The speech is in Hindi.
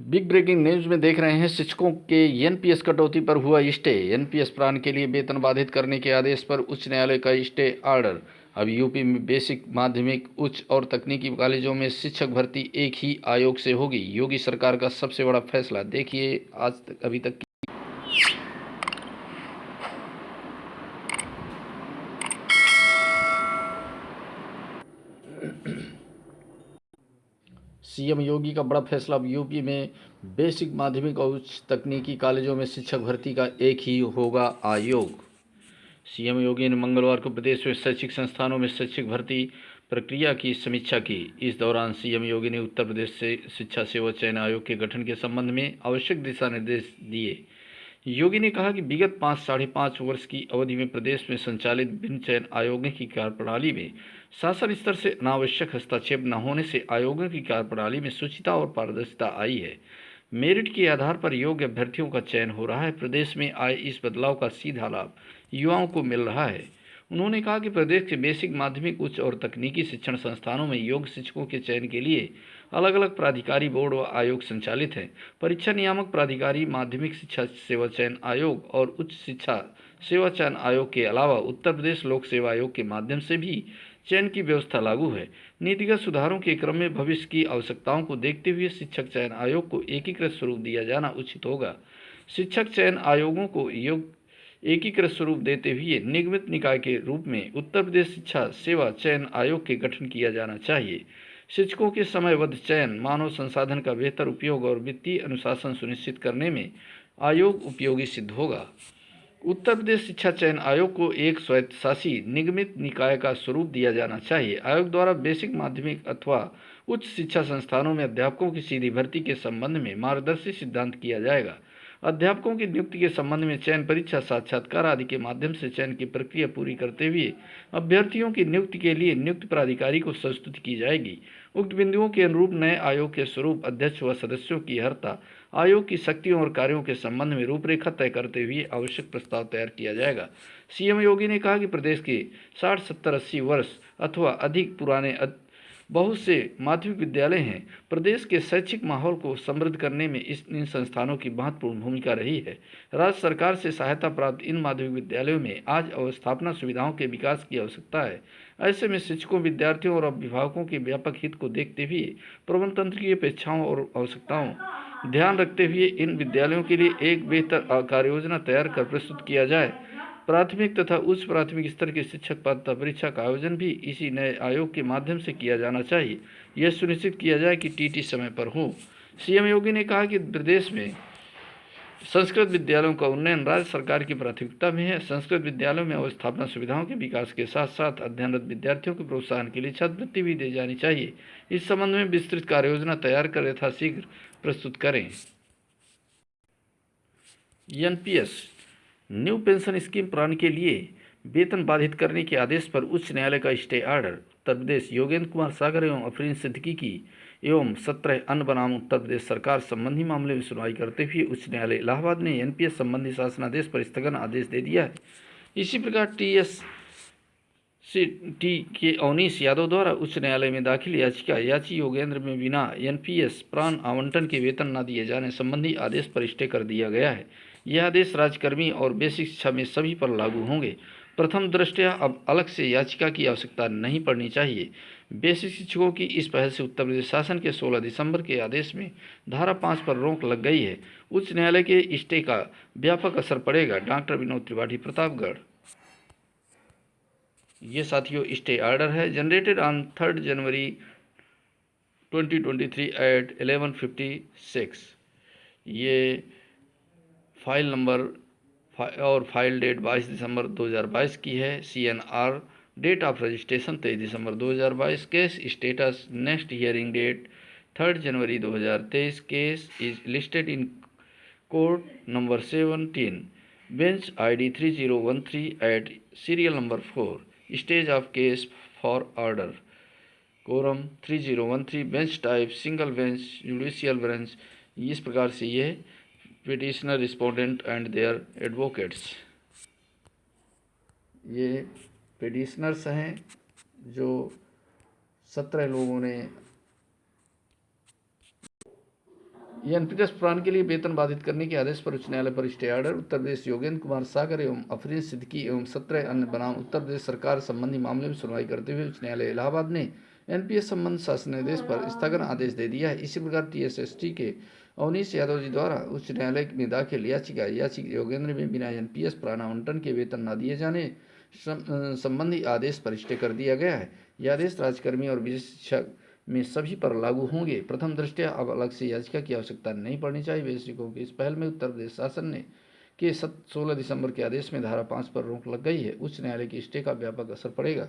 बिग ब्रेकिंग न्यूज में देख रहे हैं, शिक्षकों के एनपीएस कटौती पर हुआ स्टे। एनपीएस प्राण के लिए वेतन बाधित करने के आदेश पर उच्च न्यायालय का स्टे ऑर्डर। अब यूपी में बेसिक, माध्यमिक, उच्च और तकनीकी कॉलेजों में शिक्षक भर्ती एक ही आयोग से होगी। योगी सरकार का सबसे बड़ा फैसला, देखिए आज तक अभी तक सीएम योगी का बड़ा फैसला। अब यूपी में बेसिक, माध्यमिक और उच्च तकनीकी कॉलेजों में शिक्षक भर्ती का एक ही होगा आयोग। सीएम योगी ने मंगलवार को प्रदेश में शैक्षिक संस्थानों में शैक्षिक भर्ती प्रक्रिया की समीक्षा की। इस दौरान सीएम योगी ने उत्तर प्रदेश से शिक्षा सेवा चयन आयोग के गठन के संबंध में आवश्यक दिशा निर्देश दिए। योगी ने कहा कि विगत 5-5.5 वर्ष की अवधि में प्रदेश में संचालित भिन्न चयन आयोगों की कार्यप्रणाली में शासन स्तर से अनावश्यक हस्तक्षेप न होने से आयोगों की कार्यप्रणाली में शुचिता और पारदर्शिता आई है। मेरिट के आधार पर योग्य अभ्यर्थियों का चयन हो रहा है। प्रदेश में आए इस बदलाव का सीधा लाभ युवाओं को मिल रहा है। उन्होंने कहा कि प्रदेश के बेसिक, माध्यमिक, उच्च और तकनीकी शिक्षण संस्थानों में योग्य शिक्षकों के चयन के लिए अलग अलग प्राधिकारी, बोर्ड व आयोग संचालित हैं। परीक्षा नियामक प्राधिकारी, माध्यमिक शिक्षा सेवा चयन आयोग और उच्च शिक्षा सेवा चयन आयोग के अलावा उत्तर प्रदेश लोक सेवा आयोग के माध्यम से भी चयन की व्यवस्था लागू है। नीतिगत सुधारों के क्रम में भविष्य की आवश्यकताओं को देखते हुए शिक्षक चयन आयोग को एकीकृत स्वरूप दिया जाना उचित होगा। शिक्षक चयन आयोगों को एकीकृत स्वरूप देते हुए निगमित निकाय के रूप में उत्तर प्रदेश शिक्षा सेवा चयन आयोग के गठन किया जाना चाहिए। शिक्षकों के समयबद्ध चयन, मानव संसाधन का बेहतर उपयोग और वित्तीय अनुशासन सुनिश्चित करने में आयोग उपयोगी सिद्ध होगा। उत्तर प्रदेश शिक्षा चयन आयोग को एक स्वायत्तशासी निगमित निकाय का स्वरूप दिया जाना चाहिए। आयोग द्वारा बेसिक, माध्यमिक अथवा उच्च शिक्षा संस्थानों में अध्यापकों की सीधी भर्ती के संबंध में मार्गदर्शी सिद्धांत किया जाएगा। अध्यापकों की नियुक्ति के संबंध में चयन परीक्षा, साक्षात्कार आदि के माध्यम से चयन की प्रक्रिया पूरी करते हुए अभ्यर्थियों की नियुक्ति के लिए नियुक्त प्राधिकारी को संस्तुति की जाएगी। उक्त बिंदुओं के अनुरूप नए आयोग के स्वरूप, अध्यक्ष व सदस्यों की अर्हता, आयोग की शक्तियों और कार्यों के संबंध में रूपरेखा तय करते हुए आवश्यक प्रस्ताव तैयार किया जाएगा। सीएम योगी ने कहा कि प्रदेश के 60, 70, 80 वर्ष अथवा अधिक पुराने बहुत से माध्यमिक विद्यालय हैं। प्रदेश के शैक्षिक माहौल को समृद्ध करने में इन संस्थानों की महत्वपूर्ण भूमिका रही है। राज्य सरकार से सहायता प्राप्त इन माध्यमिक विद्यालयों में आज अवस्थापना सुविधाओं के विकास की आवश्यकता है। ऐसे में शिक्षकों, विद्यार्थियों और अभिभावकों के व्यापक हित को देखते हुए प्रबंध तंत्र की अपेक्षाओं और आवश्यकताओं ध्यान रखते हुए इन विद्यालयों के लिए एक बेहतर कार्य योजना तैयार कर प्रस्तुत किया जाए। प्राथमिक तथा उच्च प्राथमिक स्तर की शिक्षक पात्रता परीक्षा का आयोजन भी इसी नए आयोग के माध्यम से किया जाना चाहिए। यह सुनिश्चित किया जाए कि टीटी समय पर हो। सीएम योगी ने कहा कि प्रदेश में संस्कृत विद्यालयों का उन्नयन राज्य सरकार की प्राथमिकता में है। संस्कृत विद्यालयों में अवस्थापना सुविधाओं के विकास के साथ साथ अध्ययनरत विद्यार्थियों के प्रोत्साहन के लिए छात्रवृत्ति भी दी जानी चाहिए। इस संबंध में विस्तृत कार्य योजना तैयार कर यथाशीघ्र प्रस्तुत करें। एनपीएस न्यू पेंशन स्कीम प्राण के लिए वेतन बाधित करने के आदेश पर उच्च न्यायालय का स्टे ऑर्डर। उत्तर प्रदेश योगेंद्र कुमार सागर एवं अफरीन सिद्दीकी की एवं 17 अन्य बनाम उत्तर प्रदेश सरकार संबंधी मामले में सुनवाई करते हुए उच्च न्यायालय इलाहाबाद ने एनपीएस संबंधी शासनादेश पर स्थगन आदेश दे दिया है। इसी प्रकार टी के अवनीश यादव द्वारा उच्च न्यायालय में दाखिल याची योगेंद्र में बिना एनपीएस प्राण आवंटन के वेतन न दिए जाने संबंधी आदेश पर स्टे कर दिया गया है। यह आदेश राज्यकर्मी और बेसिक शिक्षा में सभी पर लागू होंगे। प्रथम दृष्टया अब अलग से याचिका की आवश्यकता नहीं पड़नी चाहिए। बेसिक शिक्षकों की इस पहल से उत्तर प्रदेश शासन के 16 दिसंबर के आदेश में धारा 5 पर रोक लग गई है। उच्च न्यायालय के स्टे का व्यापक असर पड़ेगा। डॉक्टर विनोद त्रिपाठी, प्रतापगढ़। ये साथियों स्टे ऑर्डर है, जनरेटेड ऑन 3 जनवरी 2023 एट 11:56। ये फाइल नंबर और फाइल डेट 22 दिसंबर 2022 की है। CNR date of registration 23 December 2022। Case status next hearing date 3 January 2023। Case is listed in court number 17, bench ID 3013 at serial number 4। Stage of case for order coram 3013। Bench type single bench, judicial bench. इस प्रकार से ये petitioner, respondent and their advocates, ये पिटिशनर्स हैं जो 17 लोगों ने एनपीएस प्लान के लिए वेतन बाधित करने के आदेश पर उच्च न्यायालय पर स्टे ऑर्डर। उत्तर प्रदेश योगेंद्र कुमार सागर एवं अफरीन सिद्दीकी एवं 17 अन्य बनाम उत्तर प्रदेश सरकार संबंधी मामले में सुनवाई करते हुए उच्च न्यायालय इलाहाबाद ने एनपीएस संबंध शासनादेश पर स्थगन आदेश दे दिया है। इसी प्रकार टीएसएसटी के अवनीश यादव जी द्वारा उच्च न्यायालय में दाखिल याचिका योगेंद्र में बिना एनपीएस प्लान आवंटन के वेतन न दिए जाने संबंधी आदेश पर स्टे कर दिया गया है। यह आदेश राज्यकर्मी और विशेषज्ञ में सभी पर लागू होंगे। प्रथम दृष्टया अब अलग से याचिका की आवश्यकता नहीं पड़नी चाहिए। विशेषज्ञों की इस पहल में उत्तर प्रदेश शासन ने के 16 दिसंबर के आदेश में धारा 5 पर रोक लग गई है। उच्च न्यायालय की स्टे का व्यापक असर पड़ेगा।